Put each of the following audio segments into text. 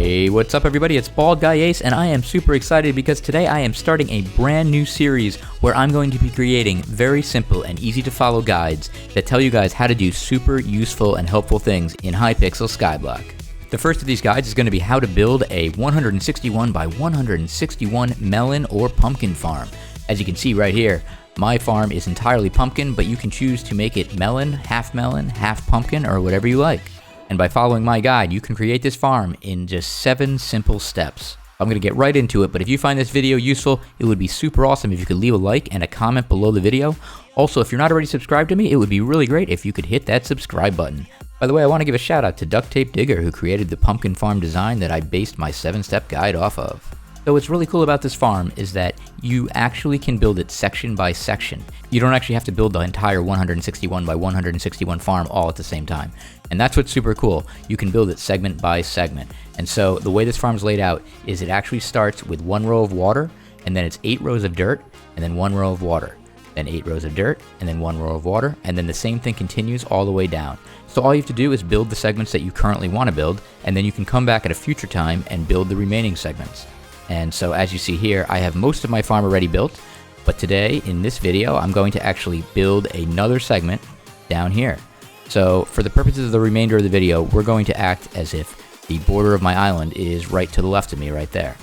Hey, what's up everybody, it's BaldGuyAce, and I am super excited because today I am starting a brand new series where I'm going to be creating very simple and easy to follow guides that tell you guys how to do super useful and helpful things in Hypixel Skyblock. The first of these guides is going to be how to build a 161 by 161 melon or pumpkin farm. As you can see right here, my farm is entirely pumpkin, but you can choose to make it melon, half pumpkin, or whatever you like. And by following my guide, you can create this farm in just 7 simple steps. I'm going to get right into it, but if you find this video useful, it would be super awesome if you could leave a like and a comment below the video. Also, if you're not already subscribed to me, it would be really great if you could hit that subscribe button. By the way, I want to give a shout out to Ducttapedigger, who created the pumpkin farm design that I based my 7-step guide off of. So what's really cool about this farm is that you actually can build it section by section. You don't actually have to build the entire 161 by 161 farm all at the same time. And that's what's super cool. You can build it segment by segment. And so the way this farm's laid out is it actually starts with 1 row of water, and then it's 8 rows of dirt, and then 1 row of water. Then 8 rows of dirt, and then 1 row of water, and then the same thing continues all the way down. So all you have to do is build the segments that you currently want to build, and then you can come back at a future time and build the remaining segments. And so as you see here, I have most of my farm already built, but today in this video I'm going to actually build another segment down here. So for the purposes of the remainder of the video, we're going to act as if the border of my island is right to the left of me right there.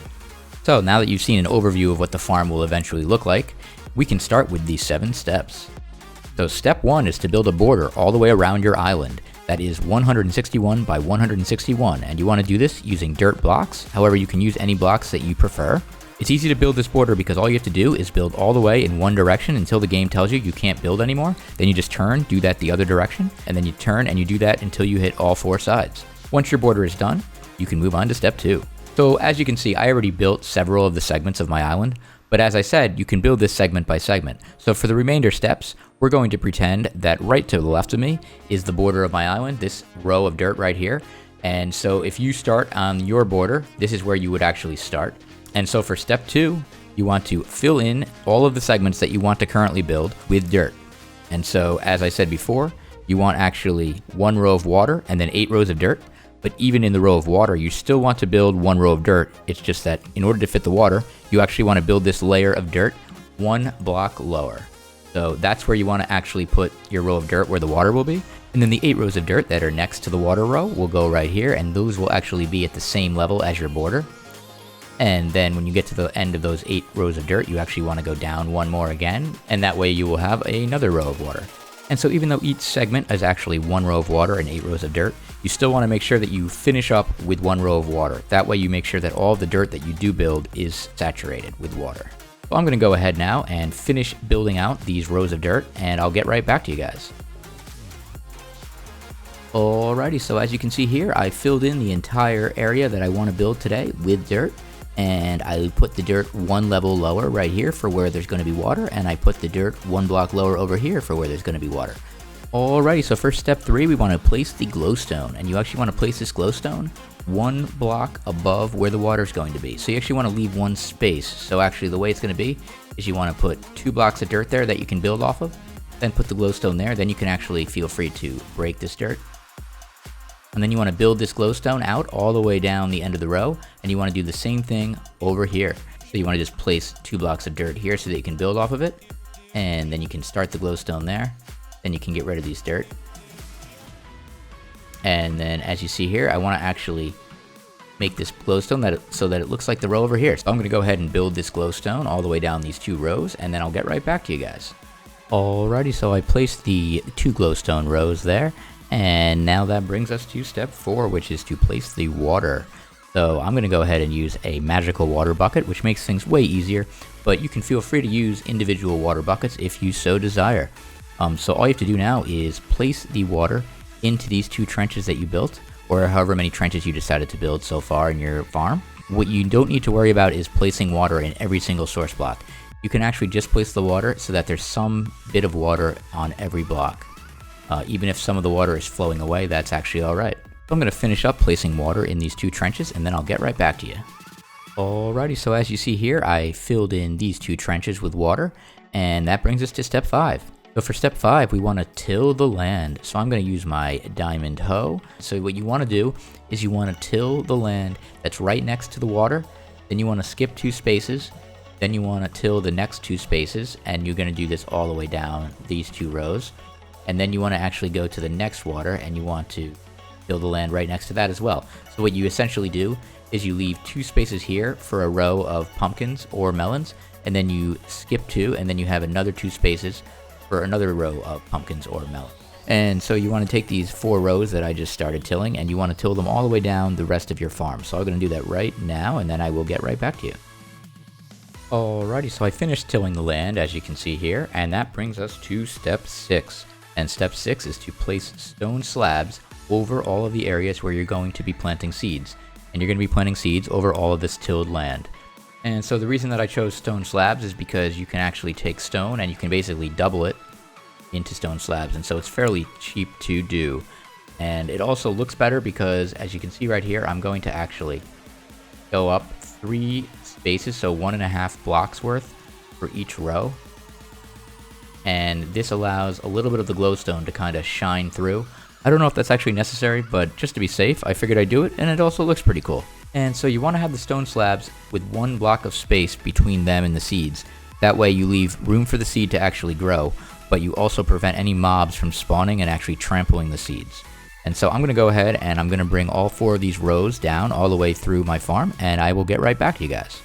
So now that you've seen an overview of what the farm will eventually look like, we can start with these 7 steps. So step 1 is to build a border all the way around your island. That is 161 by 161, and you want to do this using dirt blocks. However, you can use any blocks that you prefer. It's easy to build this border because all you have to do is build all the way in one direction until the game tells you you can't build anymore. Then you just turn, do that the other direction, and then you turn and you do that until you hit all 4 sides. Once your border is done, you can move on to step 2. So as you can see, I already built several of the segments of my island, but as I said, you can build this segment by segment. So for the remainder steps, we're going to pretend that right to the left of me is the border of my island, this row of dirt right here. And so if you start on your border, this is where you would actually start. And so for step 2, you want to fill in all of the segments that you want to currently build with dirt. And so as I said before, you want actually 1 row of water and then 8 rows of dirt. But even in the row of water, you still want to build 1 row of dirt. It's just that in order to fit the water, you actually want to build this layer of dirt 1 block lower. So that's where you want to actually put your row of dirt where the water will be. And then the 8 rows of dirt that are next to the water row will go right here, and those will actually be at the same level as your border. And then when you get to the end of those 8 rows of dirt, you actually want to go down 1 more again, and that way you will have another row of water. And so even though each segment is actually 1 row of water and 8 rows of dirt, you still want to make sure that you finish up with 1 row of water. That way you make sure that all the dirt that you do build is saturated with water. So I'm going to go ahead now and finish building out these rows of dirt, and I'll get right back to you guys. Alrighty, so as you can see here, I filled in the entire area that I want to build today with dirt. And I put the dirt 1 level lower right here for where there's going to be water, and I put the dirt 1 block lower over here for where there's going to be water. Alrighty, so for step 3, we want to place the glowstone, and you actually want to place this glowstone 1 block above where the water is going to be. So you actually want to leave 1 space. So actually the way it's going to be is you want to put 2 blocks of dirt there that you can build off of, then put the glowstone there, then you can actually feel free to break this dirt. And then you want to build this glowstone out all the way down the end of the row, and you want to do the same thing over here. So you want to just place 2 blocks of dirt here so that you can build off of it, and then you can start the glowstone there. Then you can get rid of these dirt. And then as you see here, I want to actually make this glowstone so that it looks like the row over here. So I'm going to go ahead and build this glowstone all the way down these 2 rows, and then I'll get right back to you guys. Alrighty, so I placed the 2 glowstone rows there. And now that brings us to step 4, which is to place the water. So I'm going to go ahead and use a magical water bucket, which makes things way easier, but you can feel free to use individual water buckets if you so desire. So all you have to do now is place the water into these 2 trenches that you built, or however many trenches you decided to build so far in your farm. What you don't need to worry about is placing water in every single source block. You can actually just place the water so that there's some bit of water on every block. Even if some of the water is flowing away, that's actually alright. So I'm going to finish up placing water in these 2 trenches, and then I'll get right back to you. Alrighty, so as you see here, I filled in these 2 trenches with water, and that brings us to step 5. So for step 5, we want to till the land. So I'm going to use my diamond hoe. So what you want to do is you want to till the land that's right next to the water. Then you want to skip 2 spaces. Then you want to till the next 2 spaces, and you're going to do this all the way down these 2 rows. And then you want to actually go to the next water, and you want to till the land right next to that as well. So what you essentially do is you leave 2 spaces here for a row of pumpkins or melons, and then you skip 2, and then you have another 2 spaces for another row of pumpkins or melons. And so you want to take these 4 rows that I just started tilling, and you want to till them all the way down the rest of your farm. So I'm going to do that right now, and then I will get right back to you. Alrighty, so I finished tilling the land, as you can see here, and that brings us to step 6. And step 6 is to place stone slabs over all of the areas where you're going to be planting seeds. And you're going to be planting seeds over all of this tilled land. And so the reason that I chose stone slabs is because you can actually take stone and you can basically double it into stone slabs, and so it's fairly cheap to do. And it also looks better because, as you can see right here, I'm going to actually go up 3 spaces, so 1.5 blocks worth for each row. And this allows a little bit of the glowstone to kind of shine through. I don't know if that's actually necessary, but just to be safe, I figured I'd do it, and it also looks pretty cool. And so you want to have the stone slabs with 1 block of space between them and the seeds. That way you leave room for the seed to actually grow, but you also prevent any mobs from spawning and actually trampling the seeds. And so I'm going to go ahead and I'm going to bring all 4 of these rows down all the way through my farm, and I will get right back to you guys.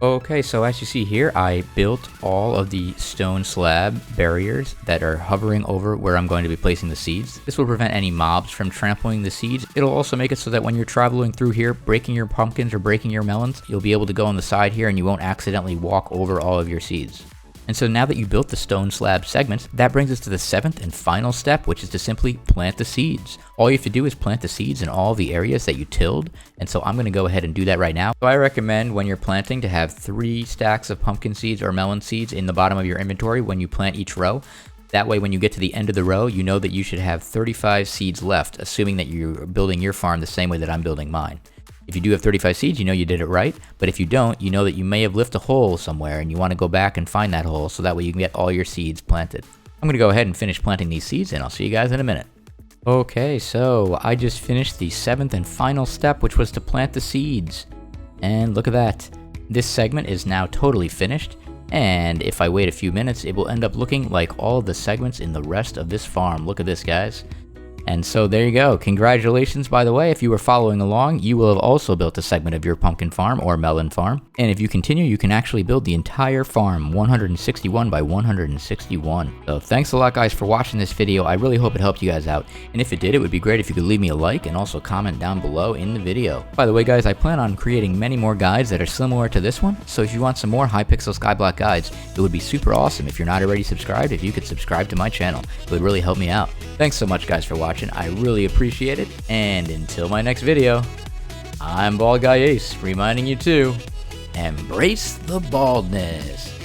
Okay, so as you see here, I built all of the stone slab barriers that are hovering over where I'm going to be placing the seeds. This will prevent any mobs from trampling the seeds. It'll also make it so that when you're traveling through here, breaking your pumpkins or breaking your melons, you'll be able to go on the side here and you won't accidentally walk over all of your seeds. And so now that you built the stone slab segments, that brings us to the 7th and final step, which is to simply plant the seeds. All you have to do is plant the seeds in all the areas that you tilled, and so I'm going to go ahead and do that right now. So I recommend when you're planting to have 3 stacks of pumpkin seeds or melon seeds in the bottom of your inventory when you plant each row. That way when you get to the end of the row, you know that you should have 35 seeds left, assuming that you're building your farm the same way that I'm building mine. If you do have 35 seeds, you know you did it right, but if you don't, you know that you may have left a hole somewhere and you want to go back and find that hole so that way you can get all your seeds planted. I'm going to go ahead and finish planting these seeds and I'll see you guys in a minute. Okay, so I just finished the 7th and final step, which was to plant the seeds. And look at that. This segment is now totally finished, and if I wait a few minutes, it will end up looking like all of the segments in the rest of this farm. Look at this, guys. And so there you go. Congratulations, by the way. If you were following along, you will have also built a segment of your pumpkin farm or melon farm. And if you continue, you can actually build the entire farm 161 by 161. So thanks a lot, guys, for watching this video. I really hope it helped you guys out. And if it did, it would be great if you could leave me a like and also comment down below in the video. By the way, guys, I plan on creating many more guides that are similar to this one. So if you want some more Hypixel Skyblock guides, it would be super awesome if you're not already subscribed, if you could subscribe to my channel. It would really help me out. Thanks so much, guys, for watching. I really appreciate it, and until my next video, I'm BaldGuyAce, reminding you to embrace the baldness.